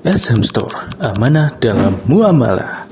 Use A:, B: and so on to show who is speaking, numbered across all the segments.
A: SM Store, amanah dalam muamalah.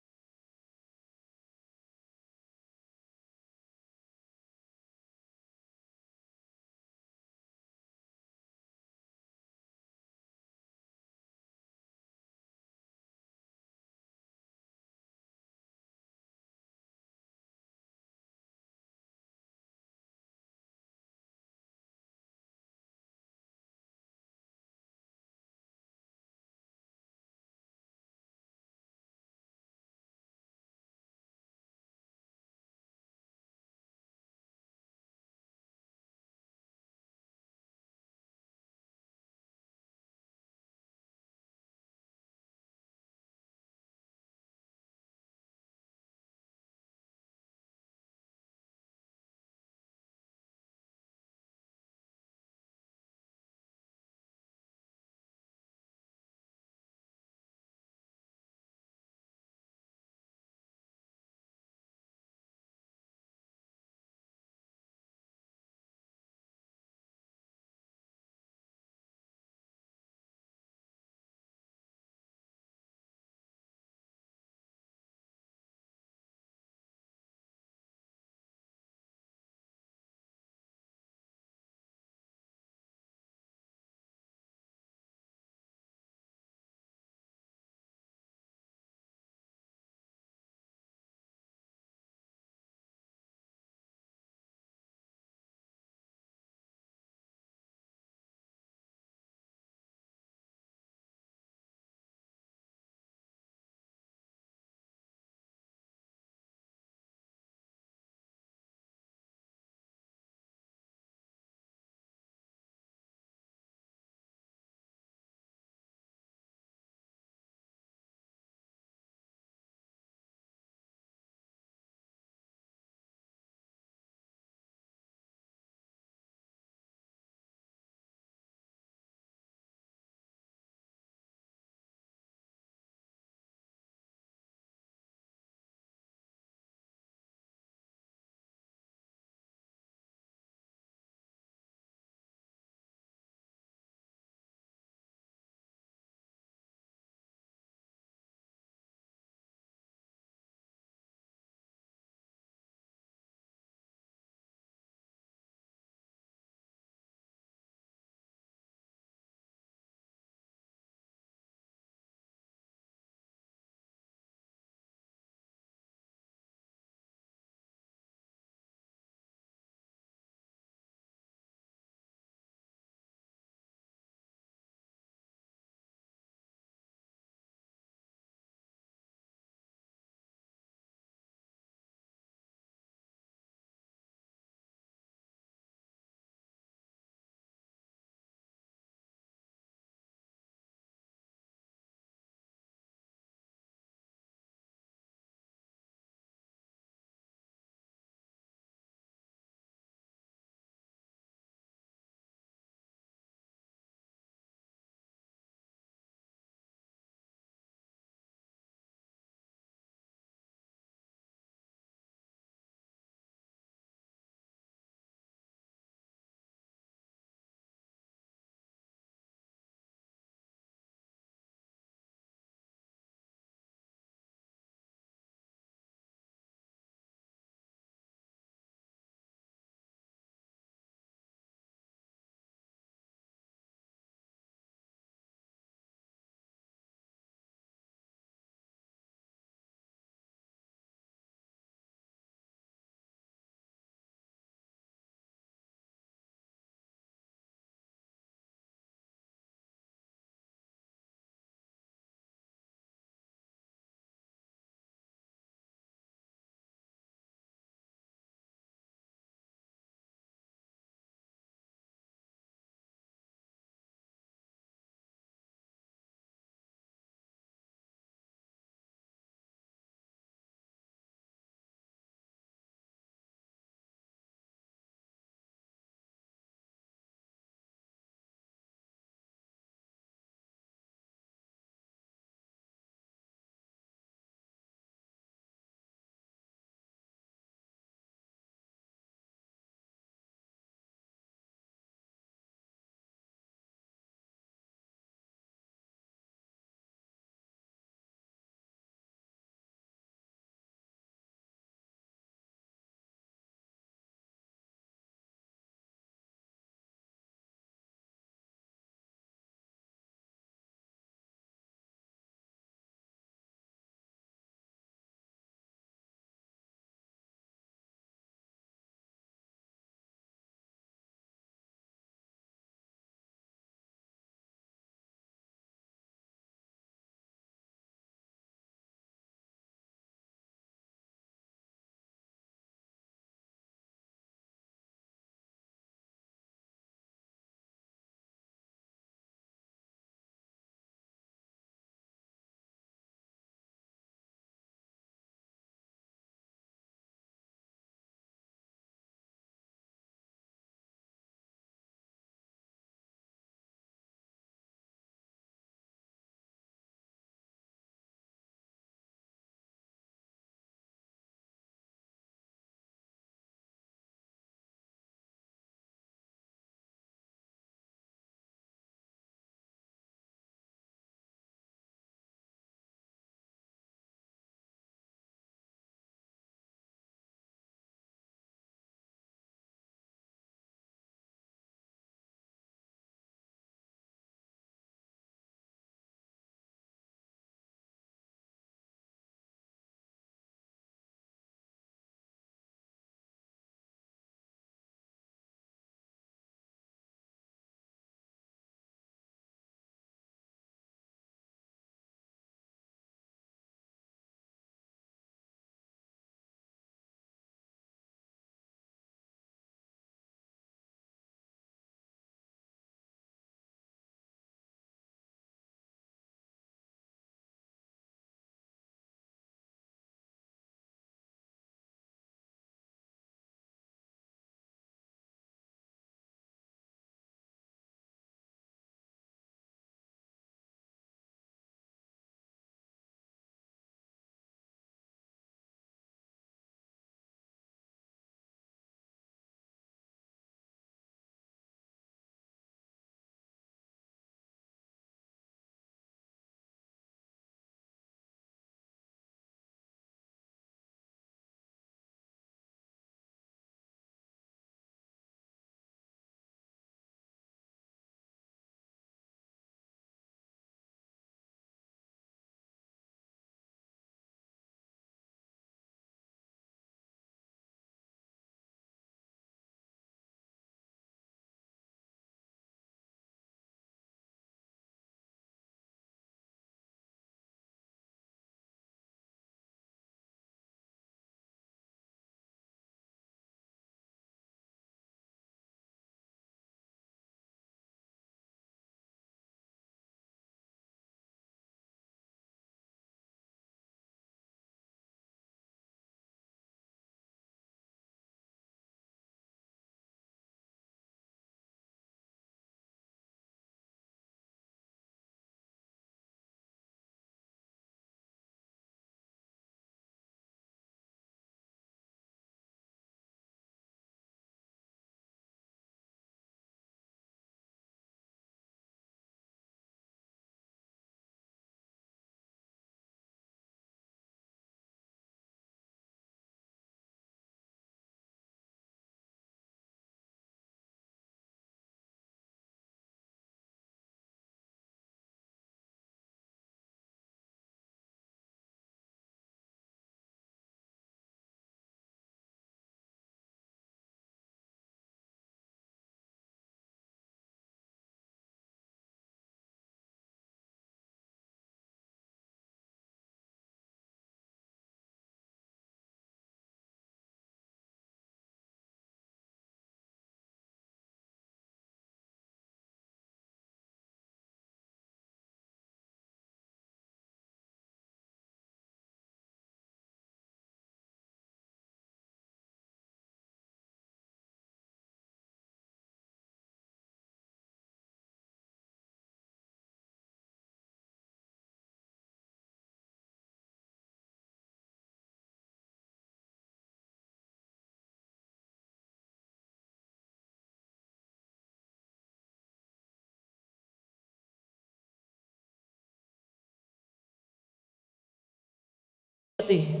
B: ra'iyatihi.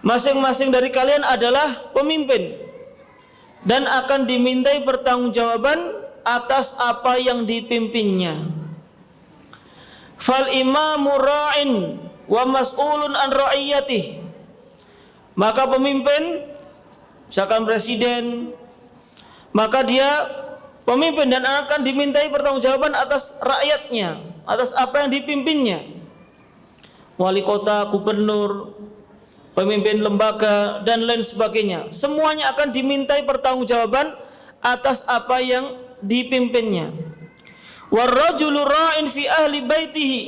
B: Masing-masing dari kalian adalah pemimpin dan akan dimintai pertanggungjawaban atas apa yang dipimpinnya. Fal imamu ra'in wa mas'ulun an ra'iyatihi. Maka pemimpin, misalkan presiden, maka dia pemimpin dan akan dimintai pertanggungjawaban atas rakyatnya, atas apa yang dipimpinnya. Wali kota, gubernur, pemimpin lembaga dan lain sebagainya, semuanya akan dimintai pertanggungjawaban atas apa yang dipimpinnya. Warrajulu ra'in fi ahli baitihi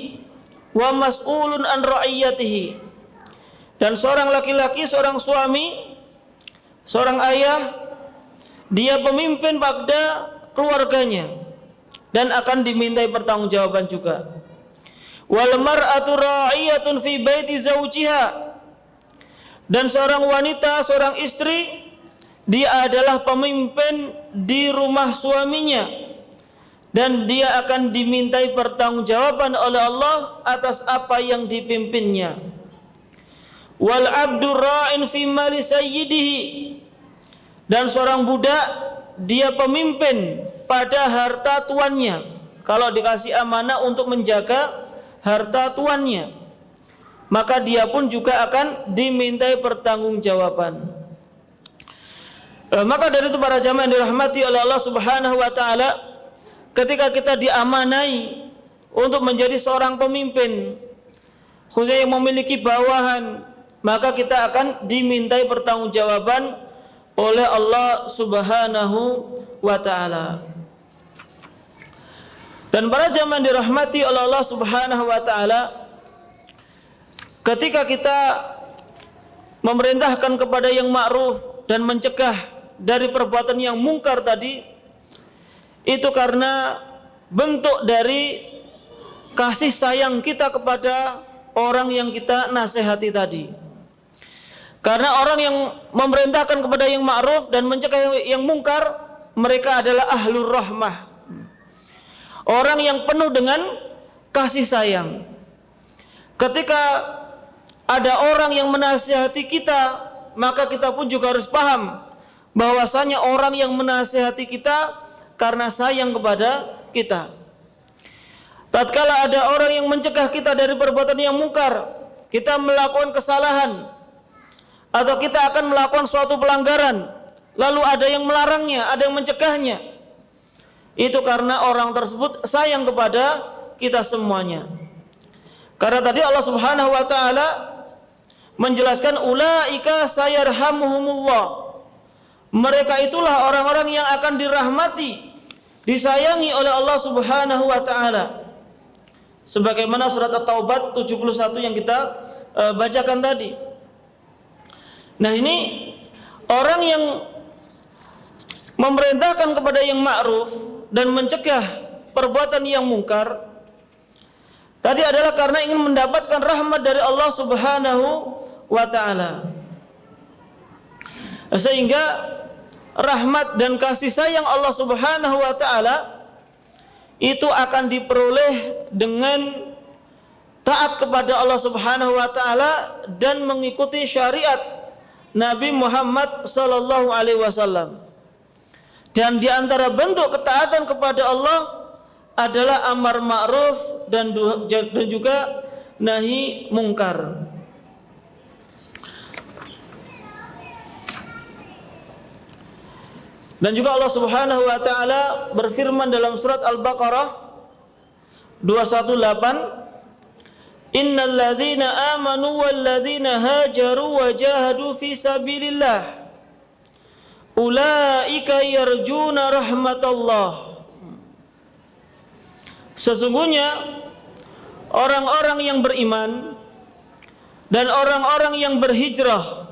B: wa mas'ulun an ra'iyatihi. Dan seorang laki-laki, seorang suami, seorang ayah, dia pemimpin pada keluarganya dan akan dimintai pertanggungjawaban juga. Wal mar'atu ra'iyatun fi baiti zawjiha. Dan seorang wanita, seorang istri, dia adalah pemimpin di rumah suaminya dan dia akan dimintai pertanggungjawaban oleh Allah atas apa yang dipimpinnya. Wal abdu ra'in fi mali sayyidihi. Dan seorang budak, dia pemimpin pada harta tuannya. Kalau dikasih amanah untuk menjaga harta tuannya, maka dia pun juga akan dimintai pertanggungjawaban. Maka dari itu para jamaah yang dirahmati oleh Allah Subhanahu wa taala, ketika kita diamanai untuk menjadi seorang pemimpin, khususnya yang memiliki bawahan, maka kita akan dimintai pertanggungjawaban oleh Allah Subhanahu wa taala. Dan para jamaah yang dirahmati oleh Allah Subhanahu wa taala, ketika kita memerintahkan kepada yang ma'ruf dan mencegah dari perbuatan yang mungkar tadi, itu karena bentuk dari kasih sayang kita kepada orang yang kita nasihati tadi. Karena orang yang memerintahkan kepada yang ma'ruf dan mencegah yang mungkar, mereka adalah ahlur rahmah, orang yang penuh dengan kasih sayang. Ketika ada orang yang menasihati kita, maka kita pun juga harus paham bahwasanya orang yang menasihati kita karena sayang kepada kita. Tatkala ada orang yang mencegah kita dari perbuatan yang mungkar, kita melakukan kesalahan atau kita akan melakukan suatu pelanggaran, lalu ada yang melarangnya, ada yang mencegahnya, itu karena orang tersebut sayang kepada kita semuanya. Karena tadi Allah Subhanahu wa taala menjelaskan ulaika sayarhamuhumullah. Mereka itulah orang-orang yang akan dirahmati, disayangi oleh Allah Subhanahu wa taala. Sebagaimana surat At-Taubah 71 yang kita bacakan tadi. Nah, ini orang yang memerintahkan kepada yang ma'ruf dan mencegah perbuatan yang mungkar tadi adalah karena ingin mendapatkan rahmat dari Allah Subhanahu wa taala. Sehingga rahmat dan kasih sayang Allah Subhanahu wa taala itu akan diperoleh dengan taat kepada Allah Subhanahu wa taala dan mengikuti syariat Nabi Muhammad sallallahu alaihi wasallam. Dan di antara bentuk ketaatan kepada Allah adalah amar ma'ruf dan juga nahi mungkar. Dan juga Allah Subhanahu wa taala berfirman dalam surat Al-Baqarah 218, Innal ladzina amanu wal ladzina hajaru wa jahadu fi sabilillah ulaika yarjuna rahmatallah. Sesungguhnya orang-orang yang beriman dan orang-orang yang berhijrah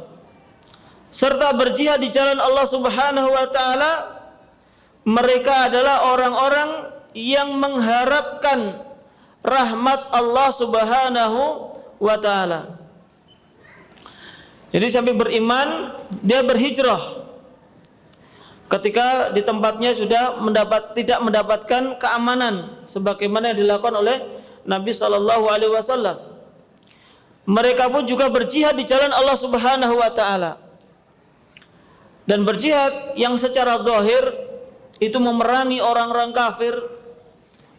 B: serta berjihad di jalan Allah Subhanahu wa taala, mereka adalah orang-orang yang mengharapkan rahmat Allah Subhanahu wa taala. Jadi sampai beriman, dia berhijrah ketika di tempatnya sudah tidak mendapatkan keamanan sebagaimana yang dilakukan oleh Nabi sallallahu alaihi wasallam. mereka pun juga berjihad di jalan Allah Subhanahu wa taala. Dan berjihad yang secara zahir itu memerangi orang-orang kafir,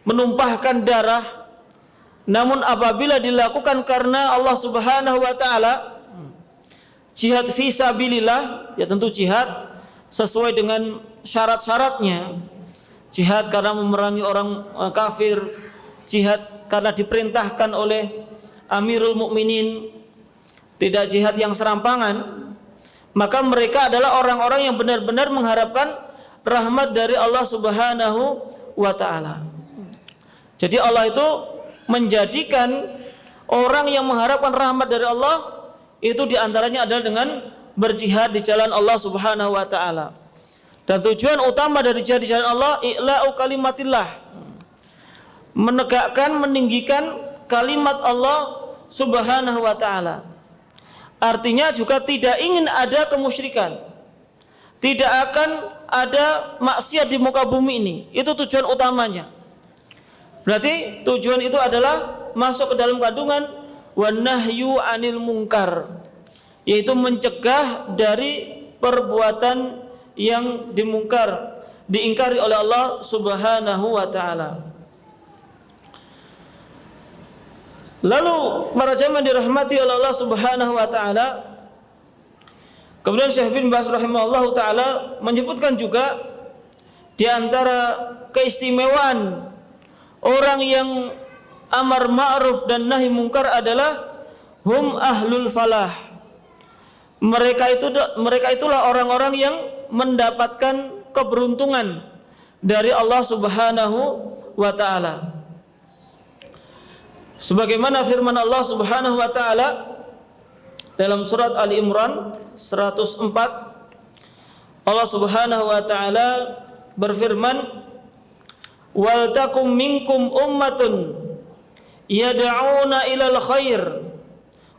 B: menumpahkan darah. Namun apabila dilakukan karena Allah Subhanahu wa taala, jihad fi sabilillah, ya tentu jihad sesuai dengan syarat-syaratnya. Jihad karena memerangi orang kafir, jihad karena diperintahkan oleh Amirul Mukminin, tidak jihad yang serampangan. Maka mereka adalah orang-orang yang benar-benar mengharapkan rahmat dari Allah Subhanahu wa taala. Jadi Allah itu menjadikan orang yang mengharapkan rahmat dari Allah itu diantaranya adalah dengan berjihad di jalan Allah Subhanahu wa taala. Dan tujuan utama dari jihad di jalan Allah i'la'u kalimatillah, menegakkan, meninggikan kalimat Allah Subhanahu wa taala. Artinya juga tidak ingin ada kemusyrikan, tidak akan ada maksiat di muka bumi ini. Itu tujuan utamanya. Berarti tujuan itu adalah masuk ke dalam kandungan wan nahyu anil munkar, yaitu mencegah dari perbuatan yang dimungkar, diingkari oleh Allah Subhanahu wa taala. Lalu para jamaah dirahmati oleh Allah Subhanahu wa taala, kemudian Syekh bin Baz rahimahullahu taala menyebutkan juga di antara keistimewaan orang yang amar ma'ruf dan nahi mungkar adalah hum ahlul falah. Mereka itulah orang-orang yang mendapatkan keberuntungan dari Allah Subhanahu wa taala. Sebagaimana firman Allah Subhanahu wa taala dalam surat Ali Imran 104, Allah Subhanahu wa taala berfirman, wal takum minkum ummatun yad'una ilal khair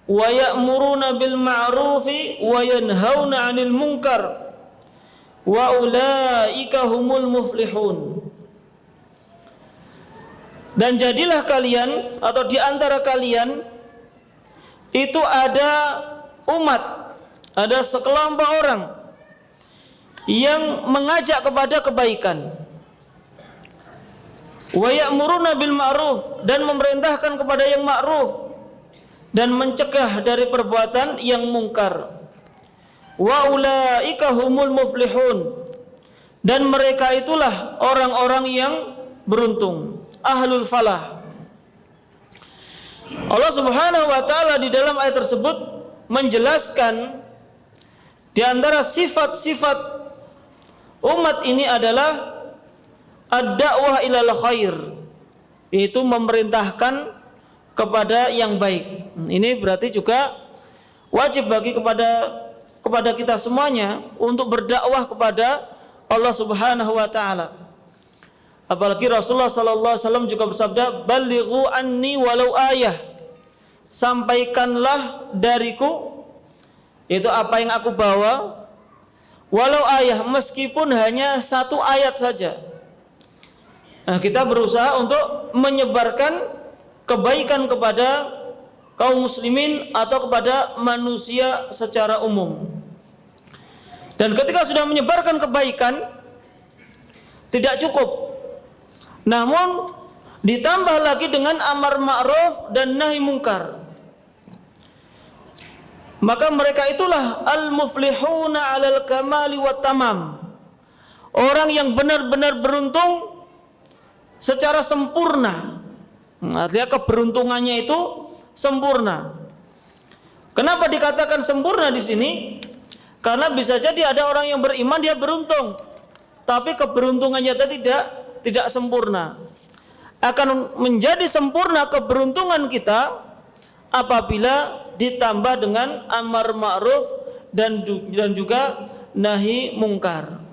B: wa ya'muruna bil ma'rufi wa yanhauna 'anil munkar wa ulaika humul muflihun. Dan jadilah kalian atau di antara kalian itu ada umat, ada sekelompok orang yang mengajak kepada kebaikan, wa ya'muruna bil ma'ruf, dan memerintahkan kepada yang ma'ruf dan mencegah dari perbuatan yang mungkar. Wa ulaika humul muflihun, dan mereka itulah orang-orang yang beruntung, ahlul falah. Allah Subhanahu wa taala di dalam ayat tersebut menjelaskan di antara sifat-sifat umat ini adalah ad-da'wah ilal khair, yaitu memerintahkan kepada yang baik. Ini berarti juga wajib bagi kepada kita semuanya untuk berdakwah kepada Allah Subhanahu wa taala. Apalagi Rasulullah sallallahu alaihi wasallam juga bersabda, "Ballighu anni walau ayah." Sampaikanlah dariku, itu apa yang aku bawa, walau ayah, meskipun hanya satu ayat saja. Nah, kita berusaha untuk menyebarkan kebaikan kepada kaum muslimin atau kepada manusia secara umum. Dan ketika sudah menyebarkan kebaikan tidak cukup, namun ditambah lagi dengan amar ma'ruf dan nahi mungkar. Maka mereka itulah al-muflihuna 'alal kamali wa tamam. Orang yang benar-benar beruntung secara sempurna. Artinya keberuntungannya itu sempurna. Kenapa dikatakan sempurna di sini? Karena bisa jadi ada orang yang beriman dia beruntung, tapi keberuntungannya tidak sempurna. Akan menjadi sempurna keberuntungan kita apabila ditambah dengan amar ma'ruf dan juga nahi mungkar.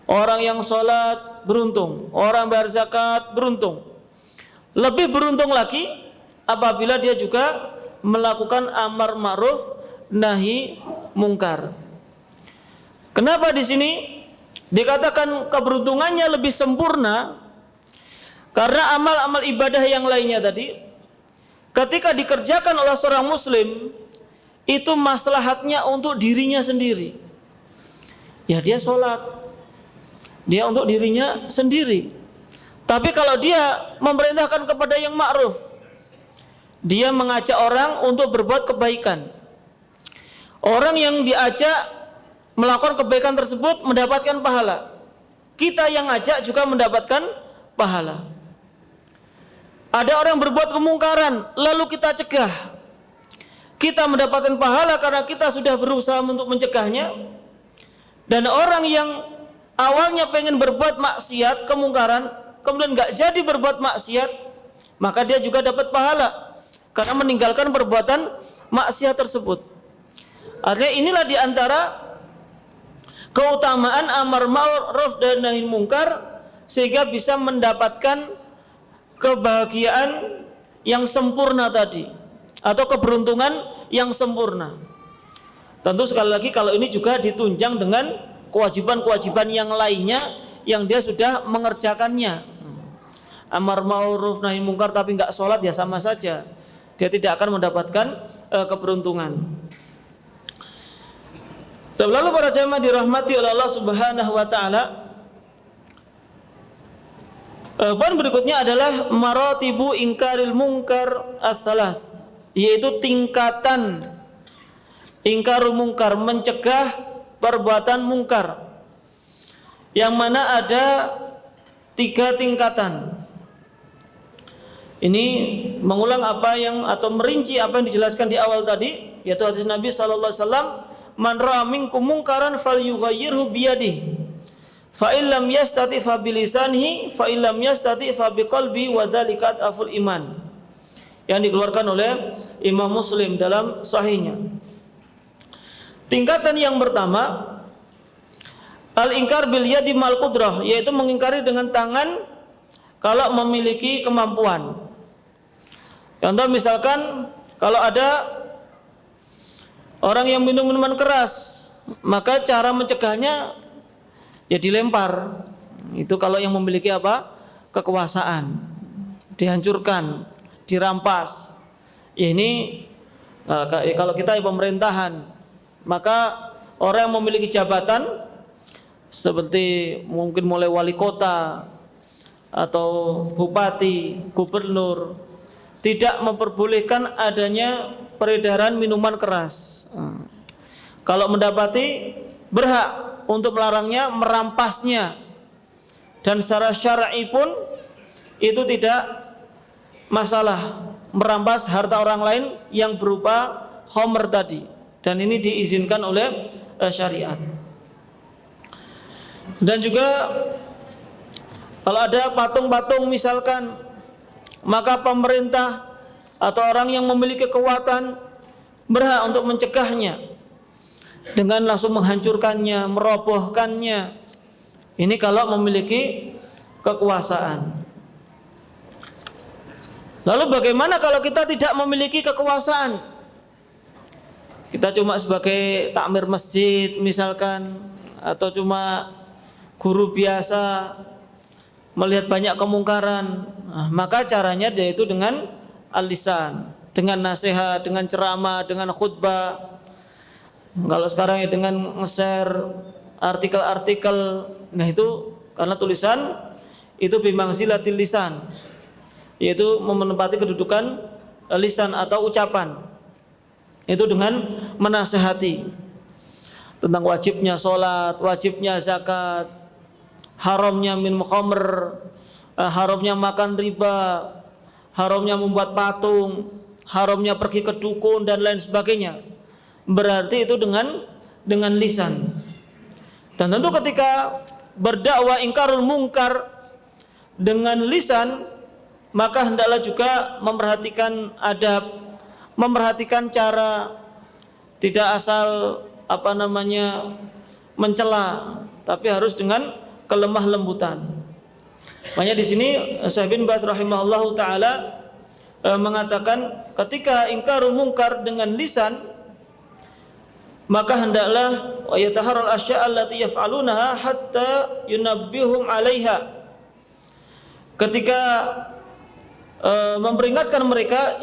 B: Orang yang sholat beruntung, orang bayar zakat beruntung. Lebih beruntung lagi apabila dia juga melakukan amar ma'ruf nahi mungkar. Kenapa di sini dikatakan keberuntungannya lebih sempurna? Karena amal-amal ibadah yang lainnya tadi, ketika dikerjakan oleh seorang muslim itu maslahatnya untuk dirinya sendiri. Ya dia sholat, dia untuk dirinya sendiri. Tapi kalau dia memerintahkan kepada yang ma'ruf, dia mengajak orang untuk berbuat kebaikan, orang yang diajak melakukan kebaikan tersebut mendapatkan pahala, kita yang ngajak juga mendapatkan pahala. Ada orang berbuat kemungkaran lalu kita cegah, kita mendapatkan pahala karena kita sudah berusaha untuk mencegahnya. Dan orang yang awalnya pengen berbuat maksiat, kemungkaran, kemudian nggak jadi berbuat maksiat, maka dia juga dapat pahala karena meninggalkan perbuatan maksiat tersebut. Artinya inilah diantara keutamaan amar ma'ruf dan nahi munkar, sehingga bisa mendapatkan kebahagiaan yang sempurna tadi, atau keberuntungan yang sempurna. Tentu sekali lagi kalau ini juga ditunjang dengan kewajiban-kewajiban yang lainnya yang dia sudah mengerjakannya. Amar ma'ruf nahi munkar tapi nggak sholat, ya sama saja, dia tidak akan mendapatkan keberuntungan. Lalu para jamaah dirahmati oleh Allah Subhanahu wa taala, poin berikutnya adalah maratibu ingkaril munkar ats-tsalath, yaitu tingkatan ingkarul munkar, mencegah perbuatan mungkar, yang mana ada 3 tingkatan. Ini mengulang apa yang atau merinci apa yang dijelaskan di awal tadi, yaitu hadis Nabi sallallahu alaihi wasallam, man ra'a minkum munkaran falyughayyirhu biyadihi fa illam yastati fa bilisanihi fa illam yastati fa biqalbi wa dzalika aful iman, yang dikeluarkan oleh Imam Muslim dalam sahihnya. Tingkatan yang pertama, al-ingkar bil yadi mal qudrah, yaitu mengingkari dengan tangan kalau memiliki kemampuan. Contoh misalkan kalau ada orang yang minum minuman keras, maka cara mencegahnya ya dilempar. Itu kalau yang memiliki apa? Kekuasaan, dihancurkan, dirampas. Ya ini kalau kita pemerintahan, maka orang yang memiliki jabatan seperti mungkin mulai wali kota atau bupati, gubernur, tidak memperbolehkan adanya peredaran minuman keras. Kalau mendapati, berhak untuk melarangnya, merampasnya. Dan secara syar'i pun itu tidak masalah, merampas harta orang lain yang berupa khamr tadi, dan ini diizinkan oleh syariat. Dan juga kalau ada patung-patung misalkan, maka pemerintah atau orang yang memiliki kekuatan berhak untuk mencegahnya dengan langsung menghancurkannya, merobohkannya. Ini kalau memiliki kekuasaan. Lalu bagaimana kalau kita tidak memiliki kekuasaan? Kita cuma sebagai takmir masjid misalkan, atau cuma guru biasa melihat banyak kemungkaran, maka caranya yaitu dengan al-lisan, dengan nasihat, dengan ceramah, dengan khutbah. Kalau sekarang ya dengan nge-share artikel-artikel, nah itu karena tulisan itu bimangzilatil lisan, yaitu menempati kedudukan lisan atau ucapan. Itu dengan menasihati tentang wajibnya sholat, wajibnya zakat, haramnya minum khamr, haramnya makan riba, haramnya membuat patung, haramnya pergi ke dukun dan lain sebagainya. Berarti itu dengan lisan. Dan tentu ketika berdakwah ingkarul munkar dengan lisan, maka hendaklah juga memperhatikan adab, memperhatikan cara, tidak asal mencela, tapi harus dengan kelemah lembutan. Makanya di sini Syekh bin Baz rahimahullahu taala mengatakan ketika ingkarul munkar dengan lisan, maka hendaklah wa yataharral asya' allati yaf'alunaha hatta yunabbihum 'alaiha. Ketika memperingatkan mereka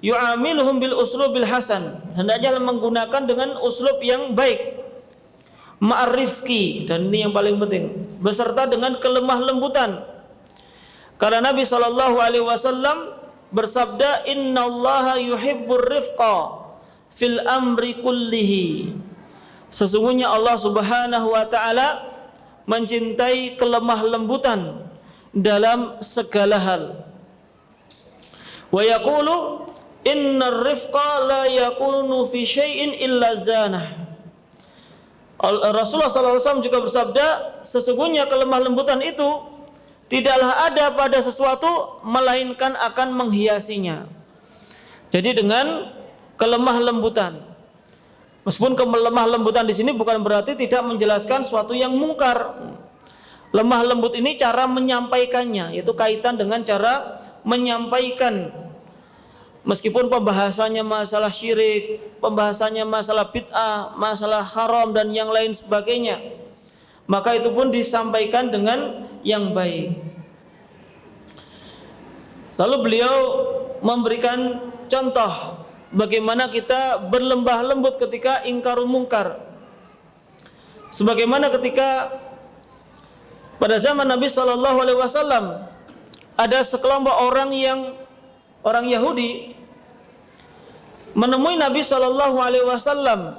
B: yu'amiluhum bil uslubil hasan, hendaknya menggunakan dengan uslub yang baik, ma'rifki, dan ini yang paling penting, beserta dengan kelemah lembutan. Karena Nabi SAW bersabda, innallaha yuhibbur rifqa fil amri kullihi, sesungguhnya Allah Subhanahu wa taala mencintai kelemah lembutan dalam segala hal. Wa yaqulu innar rifqa la yakunu fi syai'in illa zanah. Rasulullah SAW juga bersabda, sesungguhnya kelemah lembutan itu tidaklah ada pada sesuatu melainkan akan menghiasinya. Jadi dengan kelemah lembutan. Meskipun kelemah lembutan di sini bukan berarti tidak menjelaskan suatu yang mungkar. Lemah lembut ini cara menyampaikannya, yaitu kaitan dengan cara menyampaikan. Meskipun pembahasannya masalah syirik, pembahasannya masalah bid'ah, masalah haram dan yang lain sebagainya, maka itu pun disampaikan dengan yang baik. Lalu beliau memberikan contoh bagaimana kita berlembah lembut ketika ingkarul mungkar. Sebagaimana ketika pada zaman Nabi SAW ada sekelompok orang Yahudi menemui Nabi SAW,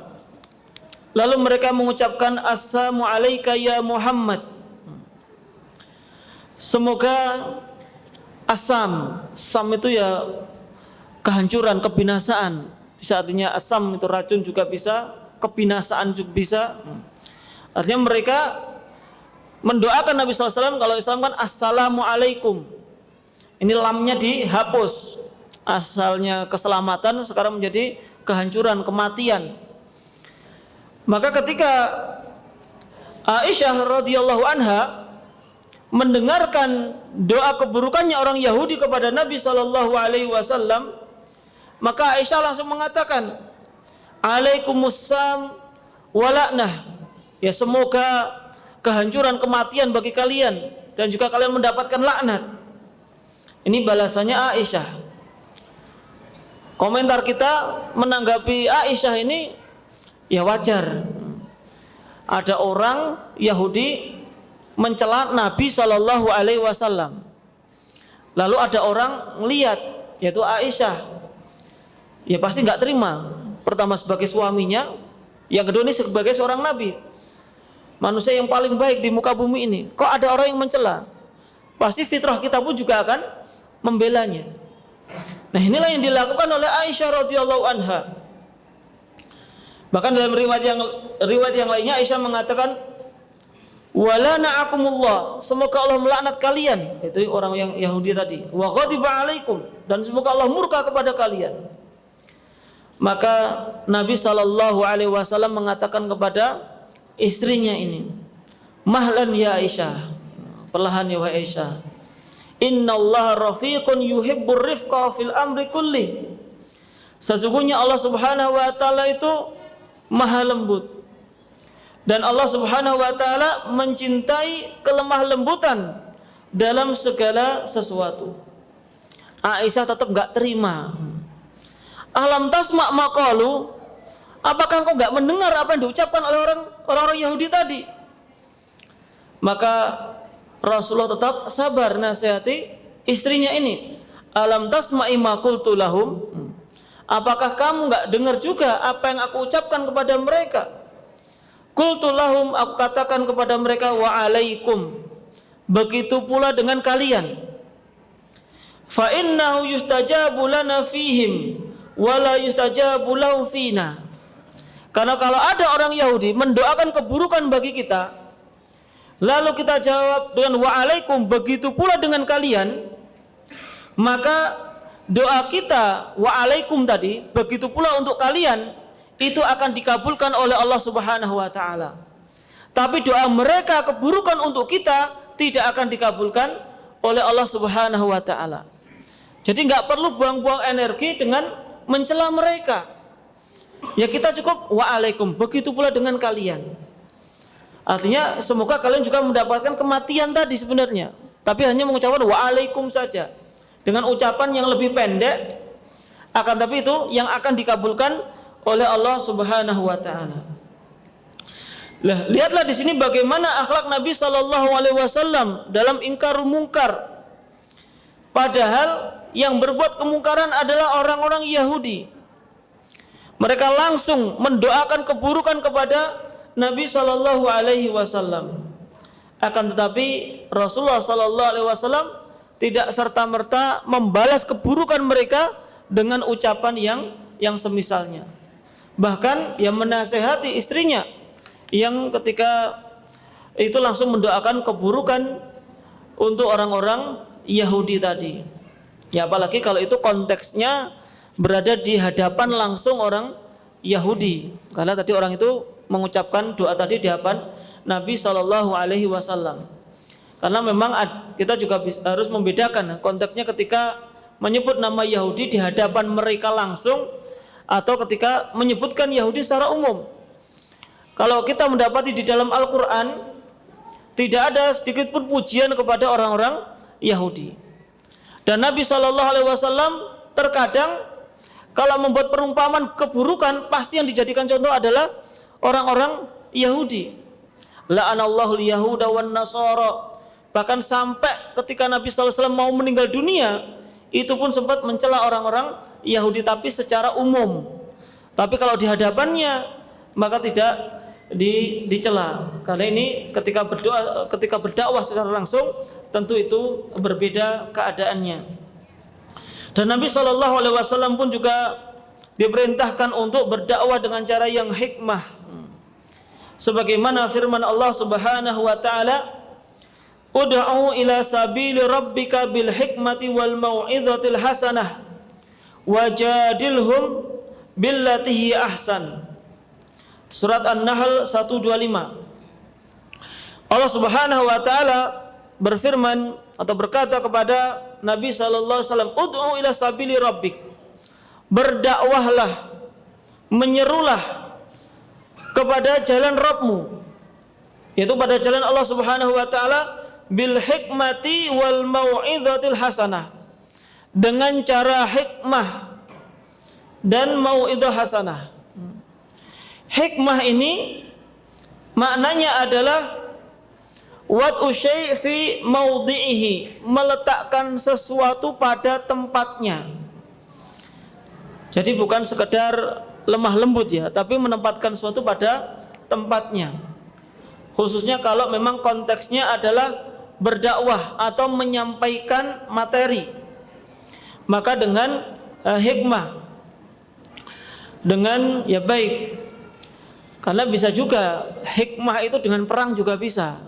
B: lalu mereka mengucapkan assalamu alayka ya Muhammad. Semoga sam itu ya kehancuran, kebinasaan. Bisa artinya asam itu racun juga bisa, kebinasaan juga bisa. Artinya mereka mendoakan Nabi SAW, kalau Islam kan assalamualaikum. Ini lamnya dihapus. Asalnya keselamatan sekarang menjadi kehancuran, kematian. Maka ketika Aisyah radhiyallahu anha mendengarkan doa keburukannya orang Yahudi kepada Nabi SAW, maka Aisyah langsung mengatakan, alaikumussalam walaknah. Ya, semoga kehancuran, kematian bagi kalian, dan juga kalian mendapatkan laknat. Ini balasannya Aisyah. Komentar kita menanggapi Aisyah ini ya wajar. Ada orang Yahudi mencela Nabi SAW, lalu ada orang melihat, yaitu Aisyah, ya pasti nggak terima. Pertama sebagai suaminya, yang kedua ini sebagai seorang Nabi, manusia yang paling baik di muka bumi ini, kok ada orang yang mencela? Pasti fitrah kita pun juga akan membelanya. Nah, inilah yang dilakukan oleh Aisyah radhiyallahu anha. Bahkan dalam riwayat yang lainnya Aisyah mengatakan, wala na'akumullah, semoga Allah melaknat kalian, itu orang yang Yahudi tadi, wa ghadiba alaikum, dan semoga Allah murka kepada kalian. Maka Nabi SAW mengatakan kepada istrinya ini, mahlan ya Aisyah, perlahan ya wahai Aisyah, innallaha rafiqun yuhibbur rifqa fil amri kulli, sesungguhnya Allah Subhanahu wa taala itu maha lembut, dan Allah Subhanahu wa taala mencintai kelemah lembutan dalam segala sesuatu. Aisyah tetap enggak terima. Alam tasma' maqalu, apakah engkau enggak mendengar apa yang diucapkan oleh orang-orang Yahudi tadi? Maka Rasulullah tetap sabar nasihati istrinya ini. Alam tasma'i ma qultu lahum, apakah kamu enggak dengar juga apa yang aku ucapkan kepada mereka? Qultu lahum, aku katakan kepada mereka, wa alaikum, begitu pula dengan kalian. Fa innahu yustajabu lana fihim wa la yustajabu lahum fina. Karena kalau ada orang Yahudi mendoakan keburukan bagi kita, lalu kita jawab dengan wa alaikum, begitu pula dengan kalian, maka doa kita wa alaikum tadi, begitu pula untuk kalian, itu akan dikabulkan oleh Allah Subhanahu wa taala. Tapi doa mereka keburukan untuk kita tidak akan dikabulkan oleh Allah Subhanahu wa taala. Jadi enggak perlu buang-buang energi dengan mencela mereka. Ya kita cukup waalaikum, begitu pula dengan kalian. Artinya semoga kalian juga mendapatkan kematian tadi sebenarnya, tapi hanya mengucapkan waalaikum saja. dengan ucapan yang lebih pendek, akan tapi itu yang akan dikabulkan oleh Allah Subhanahu wa taala. Lah, lihatlah di sini bagaimana akhlak Nabi sallallahu alaihi wasallam dalam ingkar mungkar. Padahal yang berbuat kemungkaran adalah orang-orang Yahudi. Mereka langsung mendoakan keburukan kepada Nabi sallallahu alaihi wasallam. Akan tetapi Rasulullah sallallahu alaihi wasallam tidak serta-merta membalas keburukan mereka dengan ucapan yang semisalnya. Bahkan yang menasehati istrinya yang ketika itu langsung mendoakan keburukan untuk orang-orang Yahudi tadi. Ya, apalagi kalau itu konteksnya berada di hadapan langsung orang Yahudi. Karena tadi orang itu mengucapkan doa tadi di hadapan Nabi Shallallahu Alaihi Wasallam. Karena memang kita juga harus membedakan konteksnya ketika menyebut nama Yahudi di hadapan mereka langsung atau ketika menyebutkan Yahudi secara umum. Kalau kita mendapati di dalam Al-Quran tidak ada sedikit pun pujian kepada orang-orang Yahudi. Dan Nabi Shallallahu Alaihi Wasallam terkadang kalau membuat perumpamaan keburukan pasti yang dijadikan contoh adalah orang-orang Yahudi. La'anallahu al-yahuda wan nasara. Bahkan sampai ketika Nabi sallallahu alaihi wasallam mau meninggal dunia, itu pun sempat mencela orang-orang Yahudi tapi secara umum. Tapi kalau di hadapannya maka tidak dicela. Karena ini ketika berdakwah secara langsung tentu itu berbeda keadaannya. Dan Nabi sallallahu alaihi wasallam pun juga diperintahkan untuk berdakwah dengan cara yang hikmah. Sebagaimana firman Allah Subhanahu wa taala, ud'u ila sabili rabbika bil hikmati wal mau'izatil hasanah wajadilhum billati hi ahsan. Surat An-Nahl 125. Allah Subhanahu wa taala berfirman atau berkata kepada Nabi sallallahu alaihi wasallam, ud'u ila sabili rabbik. Berdakwahlah, menyerulah kepada jalan Rabbmu, yaitu pada jalan Allah Subhanahu wa taala, bil hikmati wal mau'izatil hasanah, dengan cara hikmah dan mau'izah hasanah. Hikmah ini maknanya adalah wad'u syai' fi maudhi'ihi, meletakkan sesuatu pada tempatnya. Jadi bukan sekedar lemah lembut ya, tapi menempatkan sesuatu pada tempatnya. Khususnya kalau memang konteksnya adalah berdakwah atau menyampaikan materi, maka dengan hikmah, dengan ya baik. Karena bisa juga hikmah itu dengan perang juga bisa.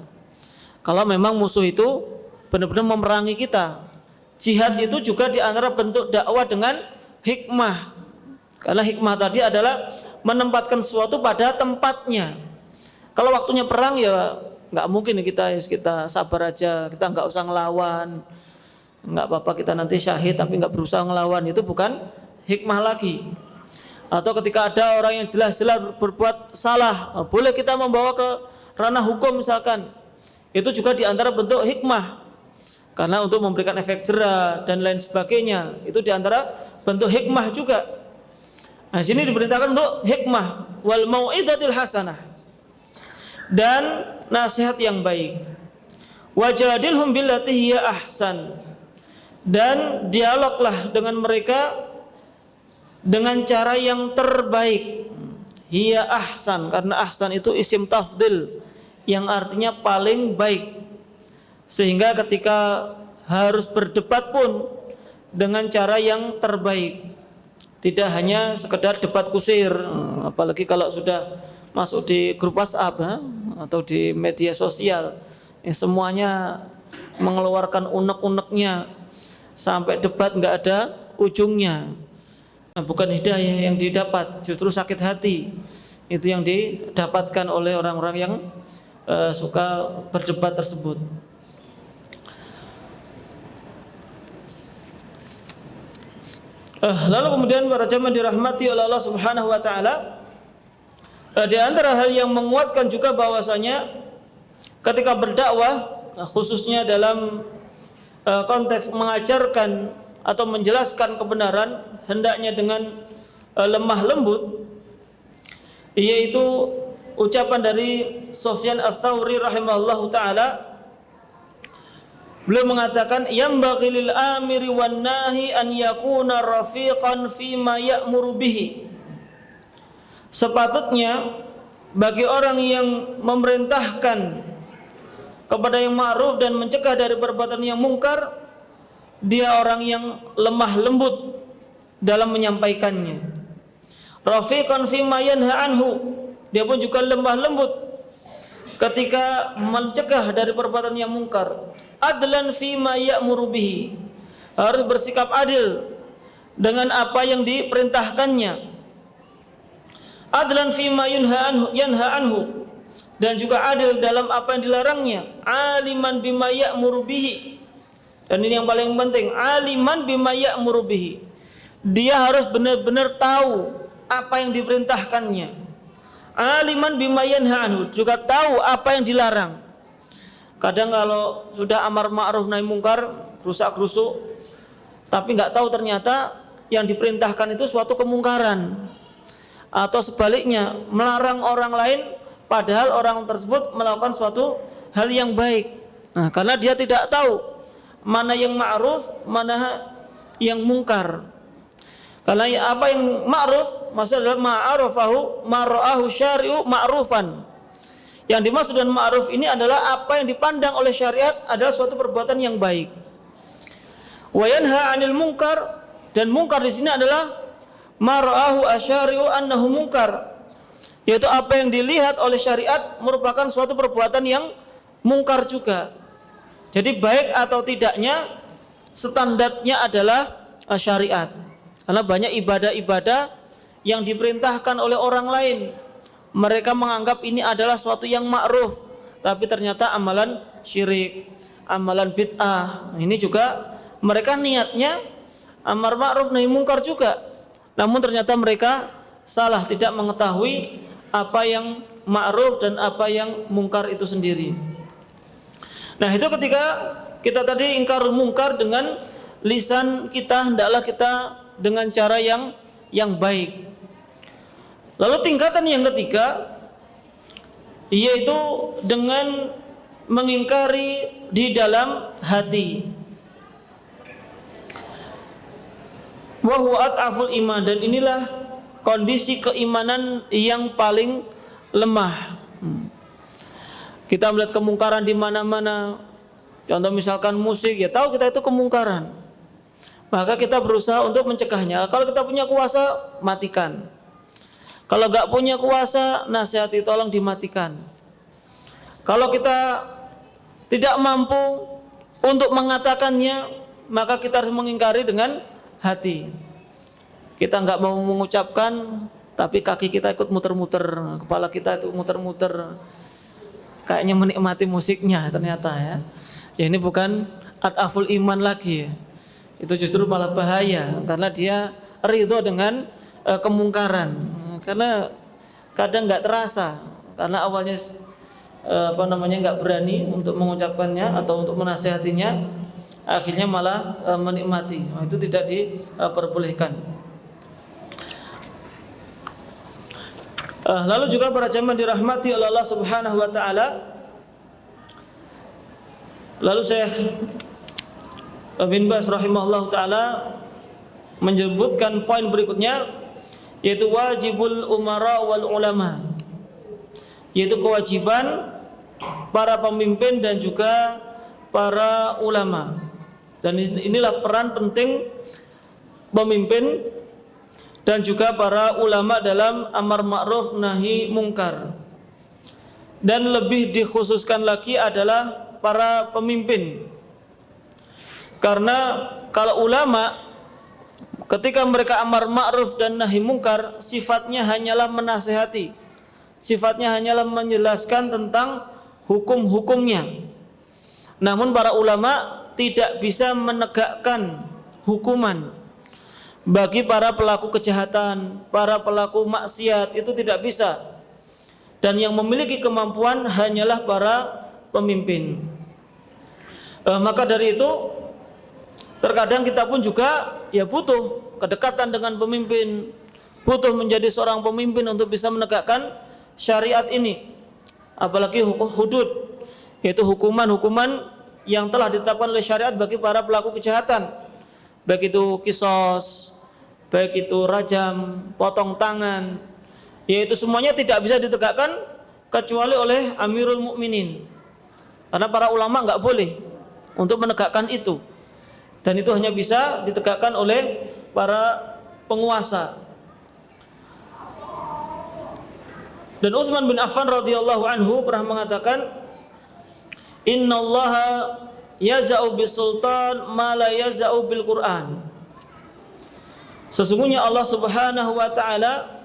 B: Kalau memang musuh itu benar-benar memerangi kita, jihad itu juga di antara bentuk dakwah dengan hikmah. Karena hikmah tadi adalah menempatkan sesuatu pada tempatnya. Kalau waktunya perang ya nggak mungkin kita sabar aja, kita nggak usah ngelawan, nggak apa-apa kita nanti syahid tapi nggak berusaha ngelawan, itu bukan hikmah lagi. Atau ketika ada orang yang jelas-jelas berbuat salah, boleh kita membawa ke ranah hukum misalkan, itu juga diantara bentuk hikmah. Karena untuk memberikan efek jera dan lain sebagainya, itu diantara bentuk hikmah juga. Nah, sini diperintahkan untuk hikmah wal mau'izatil hasanah dan nasihat yang baik. Wajadilhum billati hiya ahsan, dan dialoglah dengan mereka dengan cara yang terbaik. Hiya ahsan, karena ahsan itu isim tafdil yang artinya paling baik. Sehingga ketika harus berdebat pun dengan cara yang terbaik. Tidak hanya sekedar debat kusir, apalagi kalau sudah masuk di grup WhatsApp atau di media sosial, semuanya mengeluarkan unek-uneknya sampai debat nggak ada ujungnya. Nah, bukan hidayah yang didapat, justru sakit hati itu yang didapatkan oleh orang-orang yang suka berdebat tersebut. Lalu kemudian para jamaah dirahmati oleh Allah Subhanahu wa taala, di antara hal yang menguatkan juga bahwasanya ketika berdakwah, khususnya dalam konteks mengajarkan atau menjelaskan kebenaran hendaknya dengan lemah lembut, yaitu ucapan dari Sufyan Ats-Tsauri rahimahullahu taala. Beliau mengatakan, yambaghi lil amiri wan nahi an yakuna rafiqan fi ma ya'muru bihi. Sepatutnya bagi orang yang memerintahkan kepada yang ma'ruf dan mencegah dari perbuatan yang mungkar, dia orang yang lemah lembut dalam menyampaikannya. Rafiqan fi ma yanha anhu, dia pun juga lemah lembut ketika mencegah dari perbuatan yang mungkar. Adlan fi ma ya'muru bihi, harus bersikap adil dengan apa yang diperintahkannya. Adlan fi ma yanha anhu, dan juga adil dalam apa yang dilarangnya. Aliman bima ya'muru bihi, dan ini yang paling penting, aliman bima ya'muru bihi, dia harus benar-benar tahu apa yang diperintahkannya. Aliman bima yanha anhu, juga tahu apa yang dilarang. Kadang kalau sudah amar ma'ruf nahi mungkar, rusak-rusuk, tapi nggak tahu ternyata yang diperintahkan itu suatu kemungkaran, atau sebaliknya melarang orang lain padahal orang tersebut melakukan suatu hal yang baik. Nah, karena dia tidak tahu mana yang ma'ruf, mana yang mungkar. Karena apa yang ma'ruf maksudnya adalah ma'arufahu mara'ahu syari'u ma'rufan. Yang dimaksud dengan ma'ruf ini adalah apa yang dipandang oleh syariat adalah suatu perbuatan yang baik. Wa yanha 'anil munkar, dan mungkar di sini adalah mara'ahu asyari'u annahu munkar, yaitu apa yang dilihat oleh syariat merupakan suatu perbuatan yang mungkar juga. Jadi baik atau tidaknya standarnya adalah syariat. Karena banyak ibadah-ibadah yang diperintahkan oleh orang lain, mereka menganggap ini adalah suatu yang ma'ruf, tapi ternyata amalan syirik, amalan bid'ah. Ini juga mereka niatnya amar ma'ruf nahi mungkar juga, namun ternyata mereka salah, tidak mengetahui apa yang ma'ruf dan apa yang mungkar itu sendiri. Nah, itu ketika kita tadi ingkar mungkar dengan lisan kita, hendaklah kita dengan cara yang baik. Lalu tingkatan yang ketiga, yaitu dengan mengingkari di dalam hati. Wa huwa at'aful iman, dan inilah kondisi keimanan yang paling lemah. Kita melihat kemungkaran di mana-mana. Contoh misalkan musik, ya tahu kita itu kemungkaran, maka kita berusaha untuk mencegahnya. Kalau kita punya kuasa, matikan. Kalau gak punya kuasa, nasihati, tolong dimatikan. Kalau kita tidak mampu untuk mengatakannya, maka kita harus mengingkari dengan hati. Kita nggak mau mengucapkan, tapi kaki kita ikut muter-muter, kepala kita itu muter-muter, kayaknya menikmati musiknya ternyata ya. Ya ini bukan at'aful iman lagi ya. Itu justru malah bahaya, karena dia ridho dengan kemungkaran. Karena kadang nggak terasa, karena awalnya nggak berani untuk mengucapkannya atau untuk menasihatinya, akhirnya malah menikmati. Nah, itu tidak diperbolehkan. Lalu juga para jemaah dirahmati oleh Allah Subhanahu wa taala. Lalu Syekh bin Baz rahimahullah taala menyebutkan poin berikutnya, yaitu wajibul umara wal ulama, yaitu kewajiban para pemimpin dan juga para ulama. Dan inilah peran penting pemimpin dan juga para ulama dalam amar ma'ruf nahi mungkar. Dan lebih dikhususkan lagi adalah para pemimpin. Karena kalau ulama ketika mereka amar ma'ruf dan nahi mungkar, sifatnya hanyalah menasihati, sifatnya hanyalah menjelaskan tentang hukum-hukumnya. Namun para ulama tidak bisa menegakkan hukuman bagi para pelaku kejahatan, para pelaku maksiat, itu tidak bisa. Dan yang memiliki kemampuan hanyalah para pemimpin. Maka dari itu Terkadang kita pun juga ya butuh kedekatan dengan pemimpin, butuh menjadi seorang pemimpin untuk bisa menegakkan syariat ini. Apalagi hudud, yaitu hukuman-hukuman yang telah ditetapkan oleh syariat bagi para pelaku kejahatan, baik itu kisos, baik itu rajam, potong tangan, yaitu semuanya tidak bisa ditegakkan kecuali oleh Amirul Mukminin, karena para ulama nggak boleh untuk menegakkan itu, dan itu hanya bisa ditegakkan oleh para penguasa. Dan Utsman bin Affan radhiyallahu anhu pernah mengatakan, innallaha yaz'u bisultan ma la yaz'u bil Qur'an. Sesungguhnya Allah Subhanahu wa taala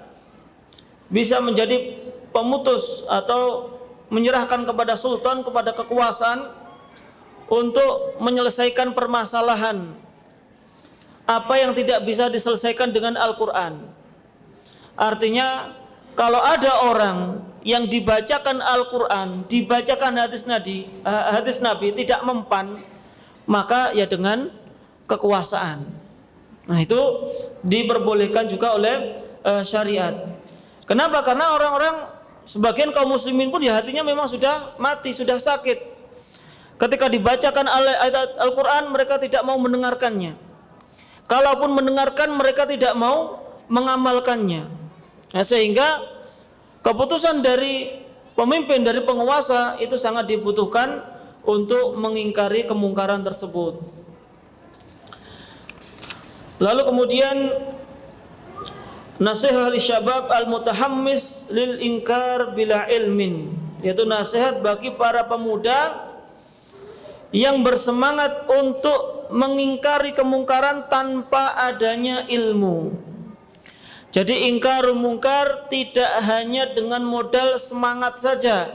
B: bisa menjadi pemutus atau menyerahkan kepada sultan, kepada kekuasaan untuk menyelesaikan permasalahan apa yang tidak bisa diselesaikan dengan Al-Qur'an. Artinya kalau ada orang yang dibacakan Al-Quran, dibacakan hadis Nabi tidak mempan, maka ya dengan kekuasaan. Nah itu diperbolehkan juga oleh syariat. Kenapa? Karena orang-orang sebagian kaum muslimin pun ya hatinya memang sudah mati, sudah sakit. Ketika dibacakan ayat Al-Quran, mereka tidak mau mendengarkannya. Kalaupun mendengarkan, mereka tidak mau mengamalkannya. Nah, sehingga keputusan dari pemimpin, dari penguasa itu sangat dibutuhkan untuk mengingkari kemungkaran tersebut. Lalu kemudian nasihat syabab al-mutahammis lil inkar bila ilmin, yaitu nasihat bagi para pemuda yang bersemangat untuk mengingkari kemungkaran tanpa adanya ilmu. Jadi ingkarul mungkar tidak hanya dengan modal semangat saja,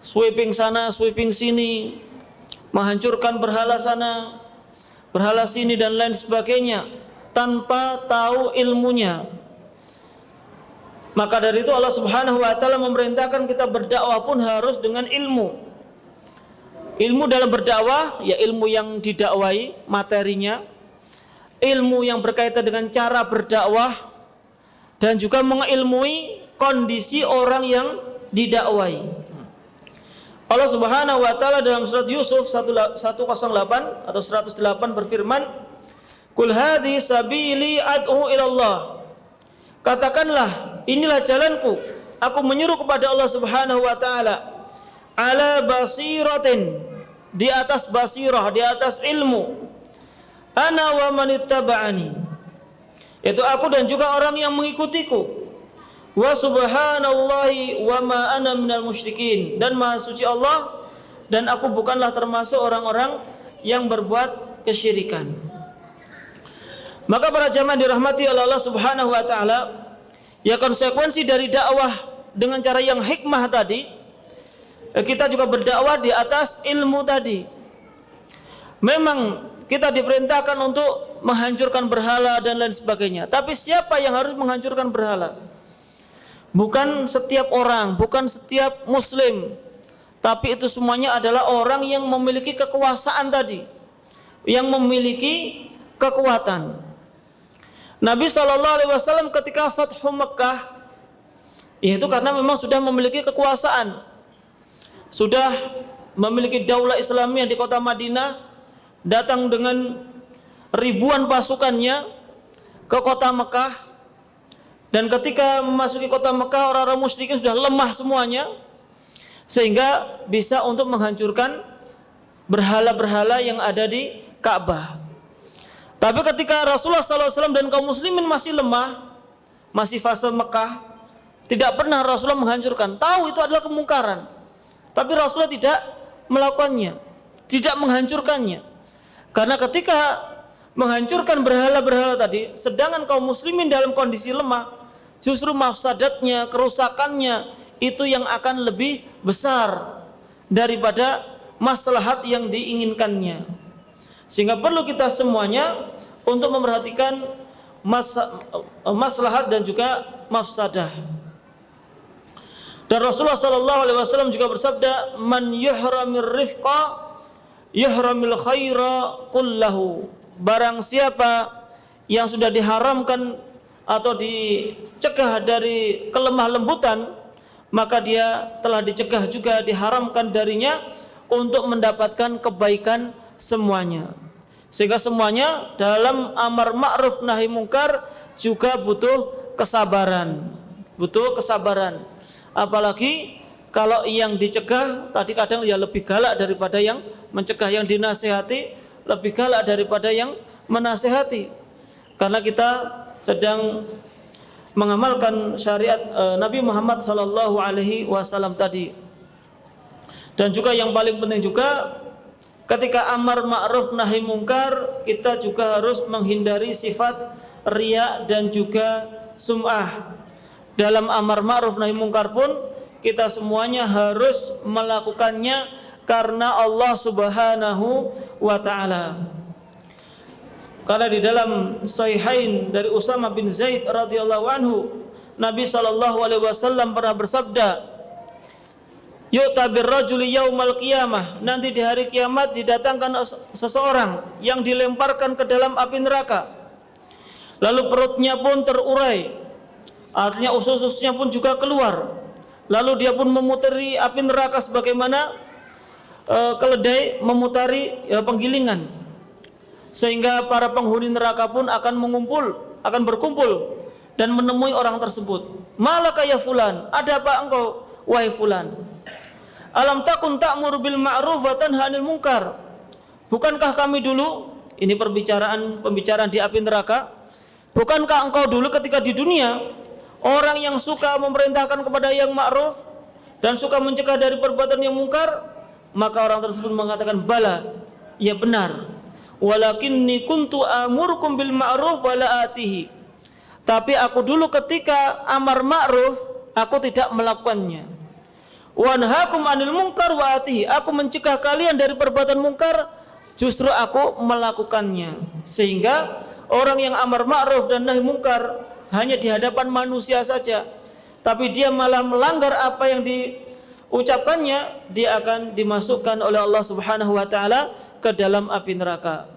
B: sweeping sana, sweeping sini, menghancurkan berhala sana, berhala sini dan lain sebagainya, tanpa tahu ilmunya. Maka dari itu Allah Subhanahu wa taala memerintahkan kita berdakwah pun harus dengan ilmu. Ilmu dalam berdakwah ya ilmu yang didakwai materinya, ilmu yang berkaitan dengan cara berdakwah, dan juga mengilmui kondisi orang yang didakwai. Allah Subhanahu wa taala dalam surat Yusuf 108 atau 108 berfirman, "Qul hadhi sabili ad'u ila Allah." Katakanlah, inilah jalanku, aku menyeru kepada Allah Subhanahu wa taala, ala basiratin, di atas basirah, di atas ilmu. Ana wa manittaba'ani, yaitu aku dan juga orang yang mengikutiku. Wa subhanallahi wa ma ana minal musyrikin, dan maha suci Allah dan aku bukanlah termasuk orang-orang yang berbuat kesyirikan. Maka para jamaah dirahmati oleh Allah Subhanahu wa taala, ya konsekuensi dari dakwah dengan cara yang hikmah tadi, kita juga berdakwah di atas ilmu tadi. Memang kita diperintahkan untuk menghancurkan berhala dan lain sebagainya. Tapi siapa yang harus menghancurkan berhala? Bukan setiap orang, bukan setiap muslim. Tapi itu semuanya adalah orang yang memiliki kekuasaan tadi, yang memiliki kekuatan. Nabi SAW ketika Fathu Mekah, itu karena memang sudah memiliki kekuasaan, sudah memiliki daulah Islamiyah di kota Madinah, datang dengan ribuan pasukannya ke kota Mekah. Dan ketika memasuki kota Mekah, orang-orang musyrikin sudah lemah semuanya, sehingga bisa untuk menghancurkan berhala-berhala yang ada di Ka'bah. Tapi ketika Rasulullah SAW dan kaum muslimin masih lemah, masih fase Mekah, tidak pernah Rasulullah menghancurkan. Tahu itu adalah kemungkaran, tapi Rasulullah tidak melakukannya, tidak menghancurkannya. Karena ketika menghancurkan berhala-berhala tadi, sedangkan kaum muslimin dalam kondisi lemah, justru mafsadatnya, kerusakannya itu yang akan lebih besar daripada maslahat yang diinginkannya. Sehingga perlu kita semuanya untuk memperhatikan maslahat dan juga mafsadah. Dan Rasulullah SAW juga bersabda, man yuhramir rifqa yahramil khaira kullahu. Barang siapa yang sudah diharamkan atau dicegah dari kelemah lembutan, maka dia telah dicegah juga, diharamkan darinya untuk mendapatkan kebaikan semuanya. Sehingga semuanya dalam amar ma'ruf nahi mungkar juga butuh kesabaran. Butuh kesabaran. Apalagi kalau yang dicegah tadi kadang ya lebih galak daripada yang mencegah, yang dinasihati lebih galak daripada yang menasihati. Karena kita sedang mengamalkan syariat Nabi Muhammad sallallahu alaihi wasallam tadi. Dan juga yang paling penting juga, ketika amar ma'ruf nahi mungkar, kita juga harus menghindari sifat riya dan juga sum'ah. Dalam amar ma'ruf nahi mungkar pun kita semuanya harus melakukannya karena Allah Subhanahu wa ta'ala. Karena di dalam Sahihain dari Usama bin Zaid radhiyallahu anhu, Nabi sallallahu alaihi wasallam pernah bersabda, yu'tabir rajuli yaumal qiyamah, nanti di hari kiamat didatangkan seseorang yang dilemparkan ke dalam api neraka, lalu perutnya pun terurai, artinya usus-ususnya pun juga keluar, lalu dia pun memutari api neraka sebagaimana keledai memutari penggilingan, sehingga para penghuni neraka pun akan berkumpul dan menemui orang tersebut. Malaka ya fulan, ada apa engkau wahai fulan? Alam takun ta'muru bil ma'ruf wa tanha 'anil munkar. Bukankah kami dulu, ini pembicaraan di api neraka, bukankah engkau dulu ketika di dunia orang yang suka memerintahkan kepada yang ma'ruf dan suka mencegah dari perbuatan yang mungkar? Maka orang tersebut mengatakan, bala, ya benar. Walakinni kuntu amurukum bil ma'ruf wa la atihi. Tapi aku dulu ketika amar ma'ruf, aku tidak melakukannya. Wa anhaakum 'anil munkar wa atihi. Aku mencegah kalian dari perbuatan mungkar, justru aku melakukannya. Sehingga orang yang amar ma'ruf dan nahi mungkar hanya di hadapan manusia saja, tapi dia malah melanggar apa yang diucapkannya, dia akan dimasukkan oleh Allah Subhanahu wa taala ke dalam api neraka.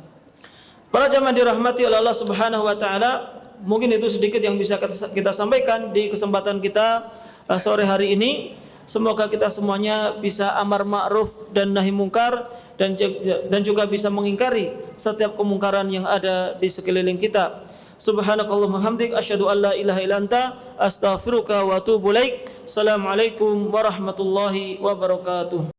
B: Para jamaah dirahmati oleh Allah Subhanahu wa taala, mungkin itu sedikit yang bisa kita sampaikan di kesempatan kita sore hari ini. Semoga kita semuanya bisa amar ma'ruf dan nahi mungkar, dan juga bisa mengingkari setiap kemungkaran yang ada di sekeliling kita. Subhanakallahumma hamdik, asyhadu an la ilaha illa anta, astaghfiruka wa atubu ilaik. Assalamualaikum warahmatullahi wabarakatuh.